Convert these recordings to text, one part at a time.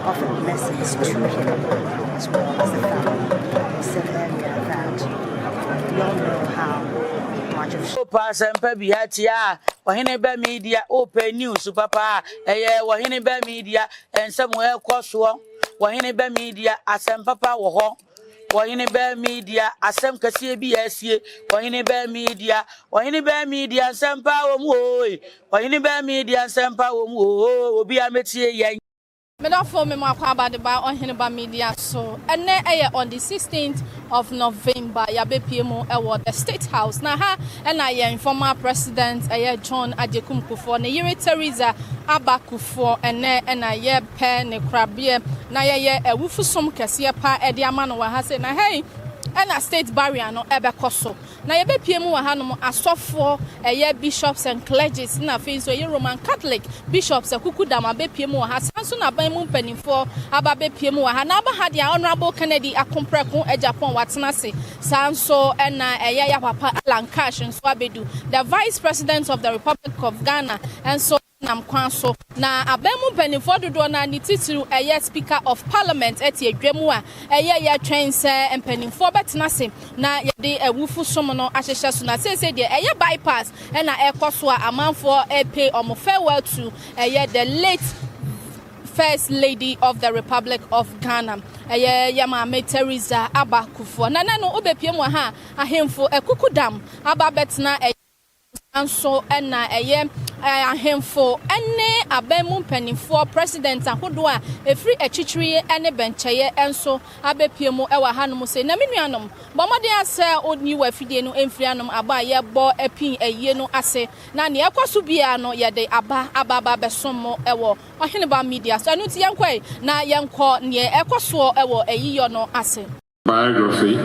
Often lessons to him as well as the family. He said earlier that we all know how much of Pasampa Biatia, Oheneba Media, Open News, Papa, Oheneba Media, and somewhere Koswa, Oheneba Media, Asam Papa Woho, Oheneba Media, Asam Cassia BSC, Oheneba Media, Oheneba Media, Sampa Omo, Oheneba Media, Sampa Omo, be a métier. Me don't form me more about the Oheneba Media so and then on the 16th of November ya be PMO award the State House na ha and I am former president John Ajekum Kufour ne yere Theresa aba Kufour and I pe ne krabie na ye ewufusom kese pa e de ama no wa ha say na hey and a state barrier no ebekoso na ye be PM wa hanom asofo bishops and clergies na fe so ye Roman Catholic bishops akukudama be PM wa ha sanso na ban mu mpanimfo aba be PM wa ha na aba ha dia honorable Kennedy akompreko Japan watena se sanso na ya papa Lancash so abedu the vice president of the Republic of Ghana and so nam kwanso na abemu mpanimfo dodo na ni titiru speaker of parliament eti adwemu a ya twen se mpanimfo betena se na ye de awufu som no ahyehye so na say de bypass na ekoso a amanfo pay omo farewell to the late First Lady of the Republic of Ghana Mama Theresa aba Kufour na no obepiem wa ha ahemfo ekukudam aba betena anso na ahemfo ene abemu mpanimfo president ahodo a efri achichiri ene bencheye enso abepiemu ewa hanom se na menuanom bomode ase oni wafidie no emfri anom aba ye bo epin eyi no ase na ne ekoso bia no ye de aba besomo ewo Oheneba Media so anu ti yankoi na yanko ne ekoso ewo eyi yo no ase. Biography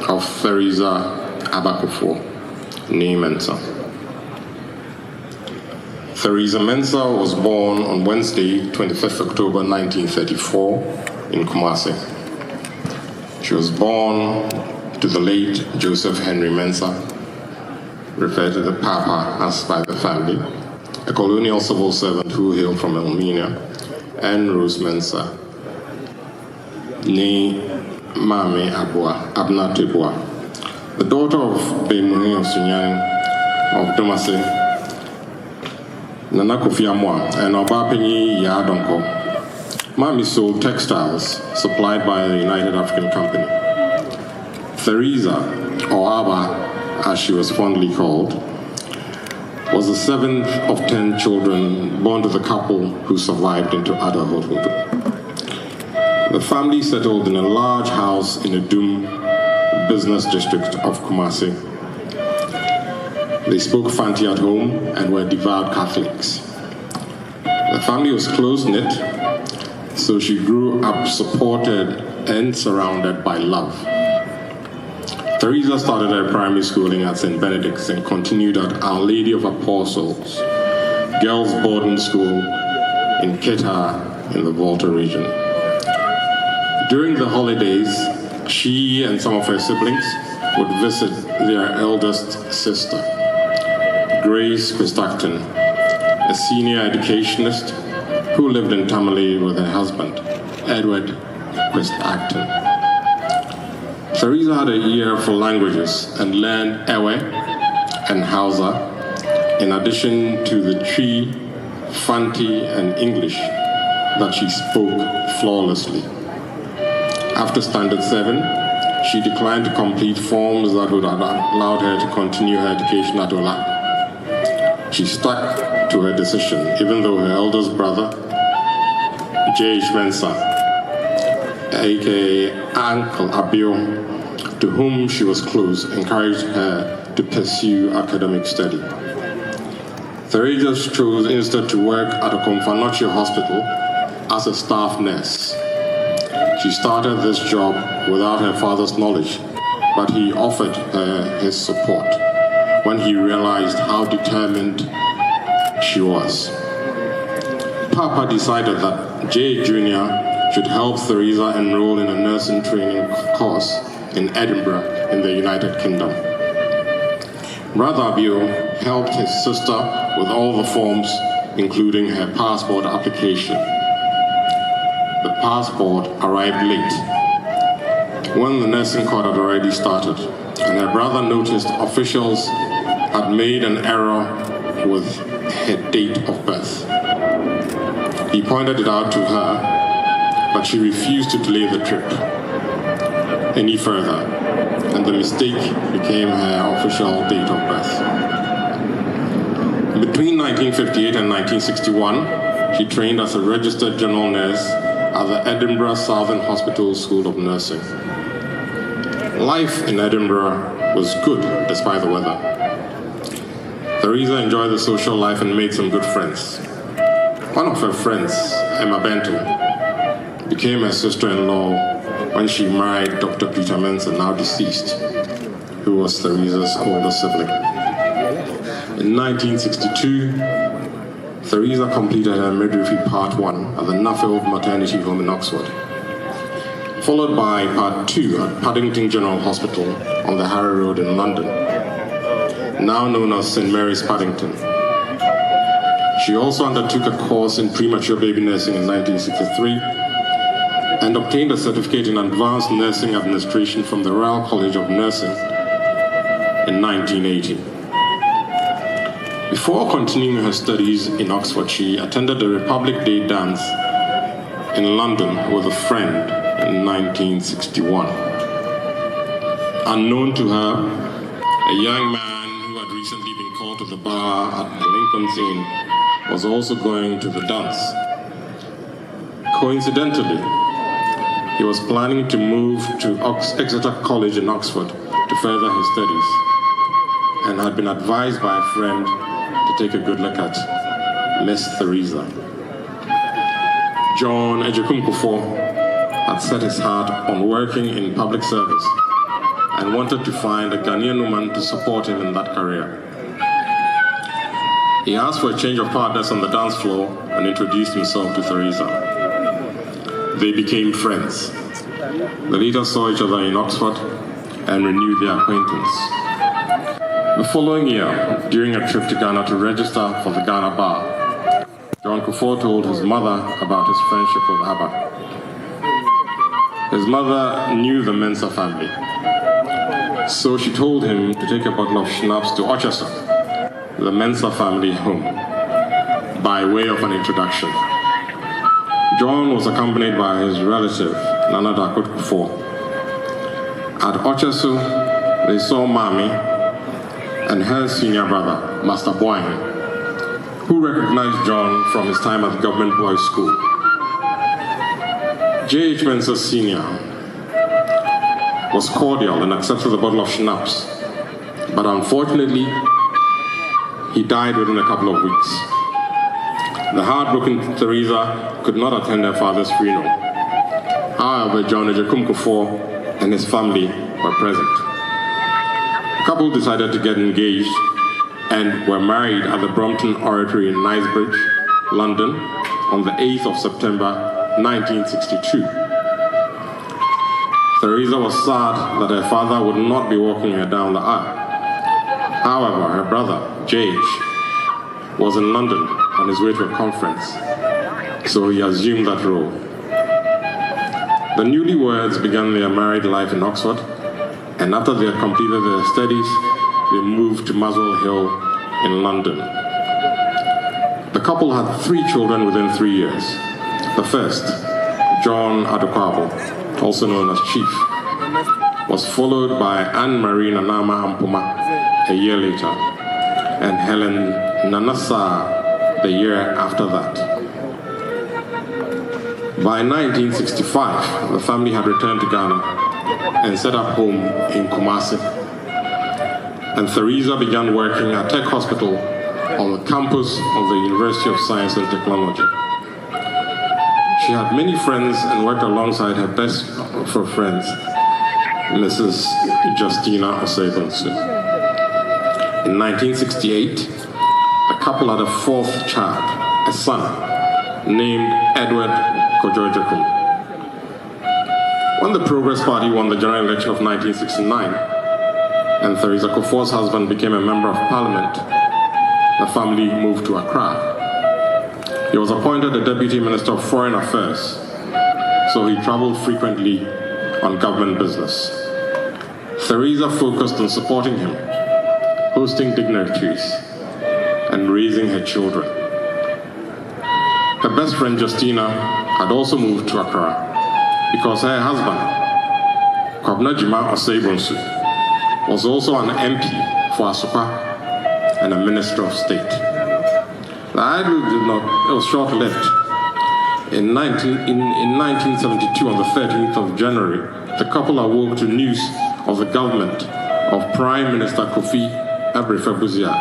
of Theresa Kufour, name and son. Theresa Mensah was born on Wednesday, 25th October 1934 in Kumasi. She was born to the late Joseph Henry Mensah, referred to the Papa as by the family, a colonial civil servant who hailed from Elmina, and Rose Mensah, nee Mame Abna Tebua, the daughter of Bemuni of Sunyang of Domase, Nana Kofi Amwa, and Obapenyi Yadonko. Mami sold textiles supplied by the United African Company. Theresa, or Aba, as she was fondly called, was the seventh of 10 children born to the couple who survived into adulthood. The family settled in a large house in the Dum business district of Kumasi. They spoke Fanti at home and were devout Catholics. The family was close-knit, so she grew up supported and surrounded by love. Theresa started her primary schooling at St. Benedict's and continued at Our Lady of Apostles, girls' boarding school in Keta in the Volta region. During the holidays, she and some of her siblings would visit their eldest sister, Grace Christacton, a senior educationist who lived in Tamale with her husband, Edward Christacton. Theresa had a ear for languages and learned Ewe and Hausa, in addition to the Twi, Fanti, and English that she spoke flawlessly. After Standard 7, she declined to complete forms that would have allowed her to continue her education at Ola. She stuck to her decision, even though her eldest brother, J.H. Mensah, aka Uncle Abio, to whom she was close, encouraged her to pursue academic study. Theresa chose instead to work at a Komfanoche hospital as a staff nurse. She started this job without her father's knowledge, but he offered her his support when he realized how determined she was. Papa decided that Jay Jr. should help Theresa enroll in a nursing training course in Edinburgh in the United Kingdom. Brother Abio helped his sister with all the forms, including her passport application. The passport arrived late, when the nursing court had already started, and her brother noticed officials had made an error with her date of birth. He pointed it out to her, but she refused to delay the trip any further, and the mistake became her official date of birth. Between 1958 and 1961, she trained as a registered general nurse at the Edinburgh Southern Hospital School of Nursing. Life in Edinburgh was good despite the weather. Theresa enjoyed the social life and made some good friends. One of her friends, Emma Bento, became her sister-in-law when she married Dr. Peter Mensa, now deceased, who was Theresa's older sibling. In 1962, Theresa completed her midwifery Part 1 at the Nuffield Maternity Home in Oxford, followed by Part 2 at Paddington General Hospital on the Harrow Road in London, now known as St. Mary's Paddington. She also undertook a course in premature baby nursing in 1963 and obtained a certificate in advanced nursing administration from the Royal College of Nursing in 1980. Before continuing her studies in Oxford, she attended the Republic Day dance in London with a friend in 1961. Unknown to her, a young man who had recently been called to the bar at the Lincoln's Inn was also going to the dance. Coincidentally, he was planning to move to Exeter College in Oxford to further his studies and had been advised by a friend to take a good look at Miss Theresa. John Kufour had set his heart on working in public service and wanted to find a Ghanaian woman to support him in that career. He asked for a change of partners on the dance floor and introduced himself to Theresa. They became friends. They later saw each other in Oxford and renewed their acquaintance. The following year, during a trip to Ghana to register for the Ghana Bar, John Kufour told his mother about his friendship with Abba. His mother knew the Mensa family, so she told him to take a bottle of schnapps to Ocheso, the Mensa family home, by way of an introduction. John was accompanied by his relative, Nana Dakot Kufour. At Ocheso, they saw Mami and her senior brother, Master Boyne, who recognized John from his time at the Government Boys' School. J.H. Mensa Sr. was cordial and accepted the bottle of schnapps, but unfortunately, he died within a couple of weeks. The heartbroken Theresa could not attend her father's funeral. However, John Kufour and his family were present. The couple decided to get engaged and were married at the Brompton Oratory in Knightsbridge, London, on the 8th of September, 1962. Theresa was sad that her father would not be walking her down the aisle. However, her brother, J.H., was in London on his way to a conference, so he assumed that role. The newlyweds began their married life in Oxford, and after they had completed their studies, they moved to Muswell Hill in London. The couple had 3 children within 3 years. The first, John Adekwabo, also known as Chief, was followed by Anne-Marie Nanama Ampuma a year later, and Helen Nanasa the year after that. By 1965, the family had returned to Ghana and set up home in Kumasi. And Theresa began working at Tech Hospital on the campus of the University of Science and Technology. She had many friends and worked alongside her best of her friends, Mrs. Justina Osei-Bonsu. In 1968, the couple had a 4th child, a son, named Edward Kojojokum. When the Progress Party won the general election of 1969, and Theresa Kufour's husband became a member of parliament, the family moved to Accra. He was appointed the Deputy Minister of Foreign Affairs, so he traveled frequently on government business. Theresa focused on supporting him, hosting dignitaries, and raising her children. Her best friend Justina had also moved to Accra because her husband, Kwabena Jima Osei-Bonsu, was also an MP for Asokwa and a Minister of State. The idyll it was short-lived. In 1972, on the 13th of January, the couple awoke to news of the government of Prime Minister Kofi Ebrifebuzia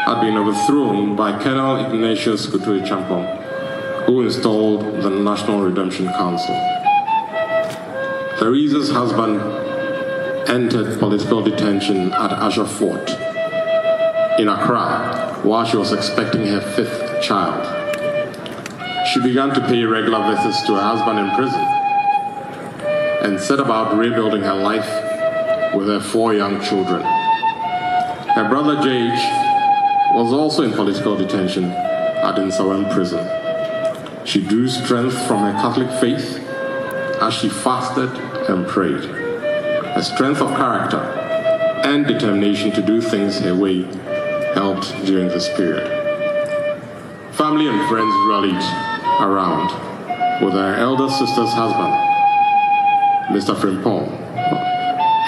had been overthrown by Colonel Ignatius Kufour, who installed the National Redemption Council. Theresa's husband entered political detention at Asher Fort in Accra while she was expecting her 5th child. She began to pay regular visits to her husband in prison and set about rebuilding her life with her 4 young children. Her brother Jage was also in political detention at Nsawam prison. She drew strength from her Catholic faith as she fasted and prayed. Her strength of character and determination to do things her way helped during this period. Family and friends rallied around with her elder sister's husband, Mr. Frimpong,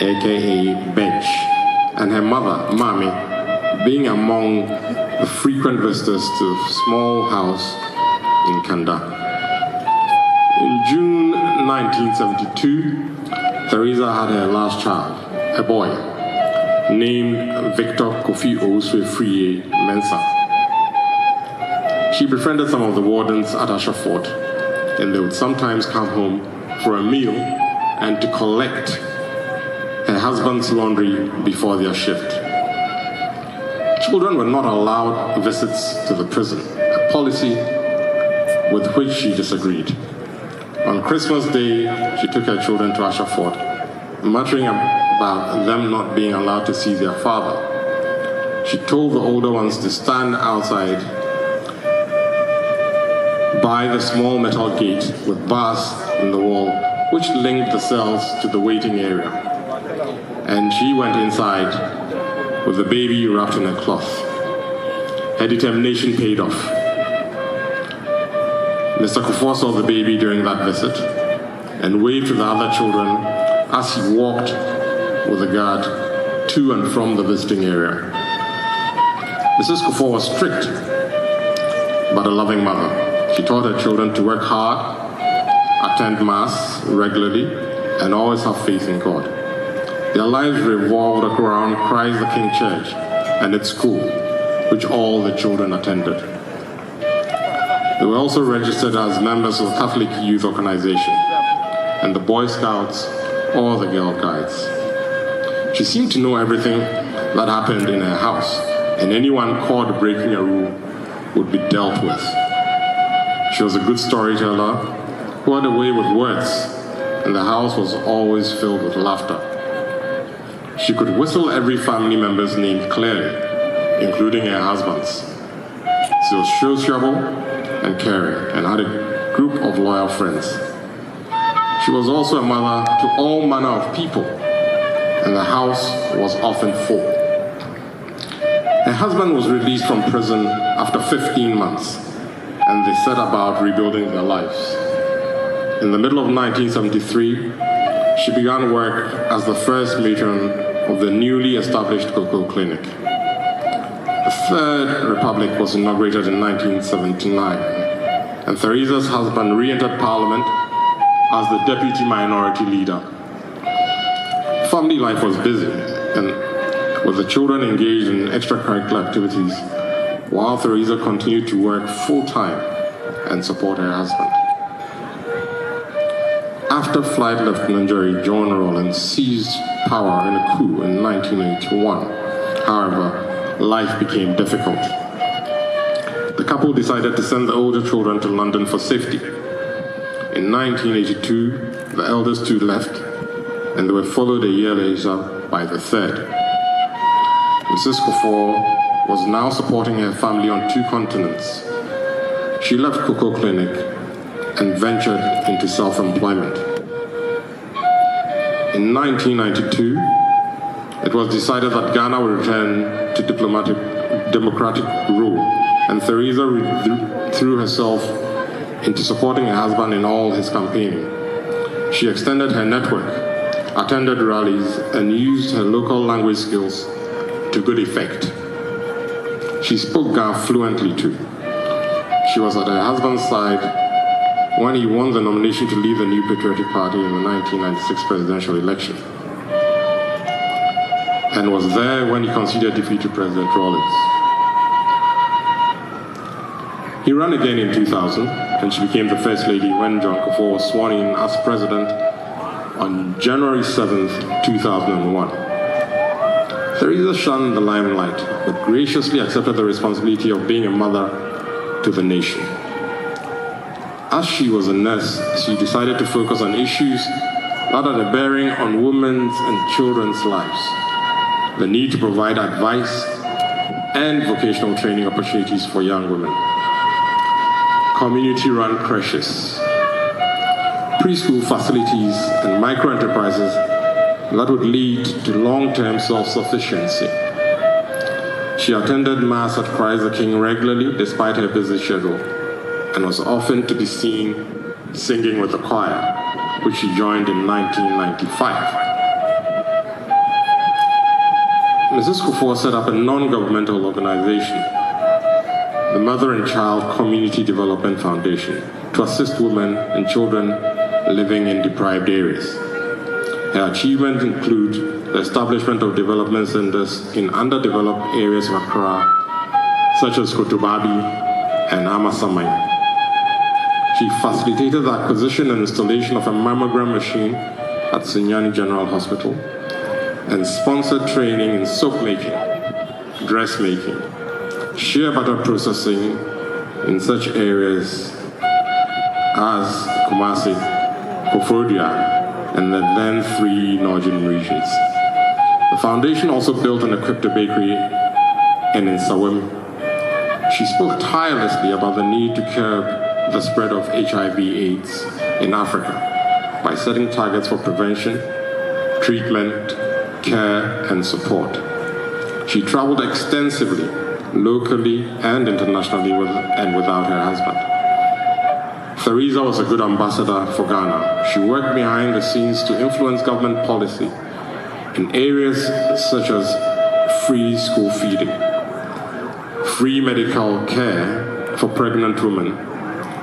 aka Bench, and her mother, Mami, being among the frequent visitors to the small house in Kanda. In June 1972, Theresa had her last child, a boy, named Victor Kofi Owusu-Friye Mensah. She befriended some of the wardens at Asher Fort, and they would sometimes come home for a meal and to collect her husband's laundry before their shift. Children were not allowed visits to the prison, a policy with which she disagreed. On Christmas Day, she took her children to Asher Fort, muttering about them not being allowed to see their father. She told the older ones to stand outside by the small metal gate with bars in the wall, which linked the cells to the waiting area. And she went inside with the baby wrapped in a cloth. Her determination paid off. Mr. Kufour saw the baby during that visit and waved to the other children as he walked with the guard to and from the visiting area. Mrs. Kufour was strict, but a loving mother. She taught her children to work hard, attend Mass regularly, and always have faith in God. Their lives revolved around Christ the King Church and its school, which all the children attended. They were also registered as members of the Catholic Youth Organization and the Boy Scouts or the Girl Guides. She seemed to know everything that happened in her house, and anyone caught breaking a rule would be dealt with. She was a good storyteller who had a way with words, and the house was always filled with laughter. She could whistle every family member's name clearly, including her husband's. She was sociable and caring, and had a group of loyal friends. She was also a mother to all manner of people, and the house was often full. Her husband was released from prison after 15 months, and they set about rebuilding their lives. In the middle of 1973, she began work as the first matron of the newly established Cocoa Clinic. The Third Republic was inaugurated in 1979, and Theresa's husband re-entered Parliament as the Deputy Minority Leader. Family life was busy, and with the children engaged in extracurricular activities, while Theresa continued to work full-time and support her husband. After Flight Lieutenant Jerry John Rawlings seized power in a coup in 1981, however, life became difficult. The couple decided to send the older children to London for safety. In 1982, the eldest two left, and they were followed a year later by the third. Mrs. Kufour was now supporting her family on 2 continents. She left Cocoa Clinic and ventured into self-employment. In 1992, it was decided that Ghana would return to democratic rule, and Theresa threw herself into supporting her husband in all his campaigning. She extended her network, attended rallies, and used her local language skills to good effect. She spoke Ga fluently too. She was at her husband's side when he won the nomination to lead the New Patriotic Party in the 1996 presidential election, and was there when he conceded defeat to President Rawlings. He ran again in 2000, and she became the First Lady when John Kufour was sworn in as President on January 7th, 2001. Theresa shunned the limelight, but graciously accepted the responsibility of being a mother to the nation. As she was a nurse, she decided to focus on issues that had a bearing on women's and children's lives. The need to provide advice and vocational training opportunities for young women. Community-run creches, preschool facilities, and micro-enterprises that would lead to long-term self-sufficiency. She attended Mass at Christ the King regularly despite her busy schedule, and was often to be seen singing with the choir, which she joined in 1995. Mrs. Kufour set up a non-governmental organization, the Mother and Child Community Development Foundation, to assist women and children living in deprived areas. Her achievements include the establishment of development centers in underdeveloped areas of Accra, such as Kotobabi and Amasaman. She facilitated the acquisition and installation of a mammogram machine at Sinyani General Hospital and sponsored training in soap making, dressmaking, shea butter processing in such areas as Kumasi, Kufour, and the then 3 northern regions. The foundation also built and equipped a bakery in Nsawam. She spoke tirelessly about the need to curb the spread of HIV/AIDS in Africa by setting targets for prevention, treatment, care, and support. She traveled extensively, locally and internationally and without her husband. Theresa was a good ambassador for Ghana. She worked behind the scenes to influence government policy in areas such as free school feeding, free medical care for pregnant women,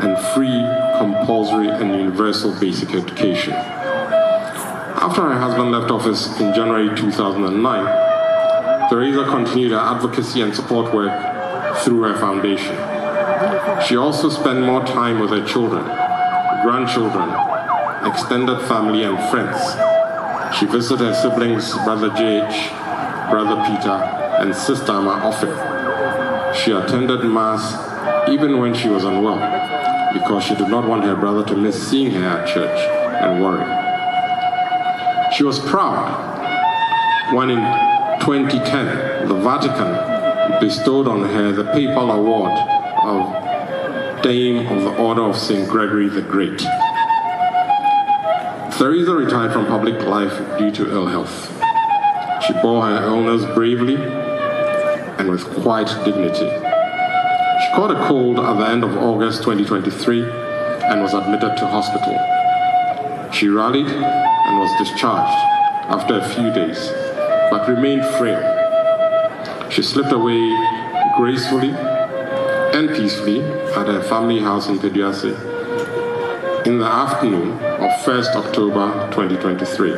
and free, compulsory, and universal basic education. After her husband left office in January 2009, Theresa continued her advocacy and support work through her foundation. She also spent more time with her children, grandchildren, extended family, and friends. She visited her siblings, Brother J.H., Brother Peter, and Sister Amma often. She attended Mass even when she was unwell, because she did not want her brother to miss seeing her at church and worry. She was proud when in 2010, the Vatican bestowed on her the papal award of Dame of the Order of St. Gregory the Great. Theresa retired from public life due to ill health. She bore her illness bravely and with quiet dignity. She caught a cold at the end of August 2023 and was admitted to hospital. She rallied and was discharged after a few days, but remained frail. She slipped away gracefully and peacefully at her family house in Peduase in the afternoon of 1st October 2023,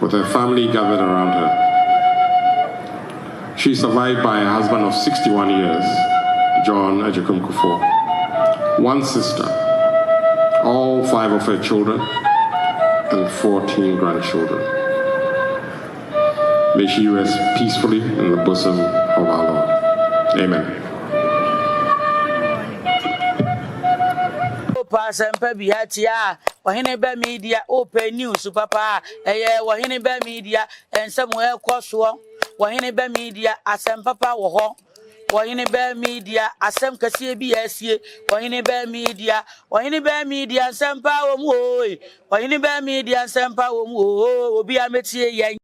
with her family gathered around her. She is survived by a husband of 61 years, John Ejekum Kufour, one sister, all 5 of her children, and 14 grandchildren. May she rest peacefully in the bosom of our Lord. Amen. Sempe biatia Oheneba Media open news papa Oheneba Media and somewhere koso Oheneba Media asem papa wo ho Oheneba Media asem kase bi asie Oheneba Media Nsempa wo mu o Oheneba Media Nsempa wo mu o obi ametie yen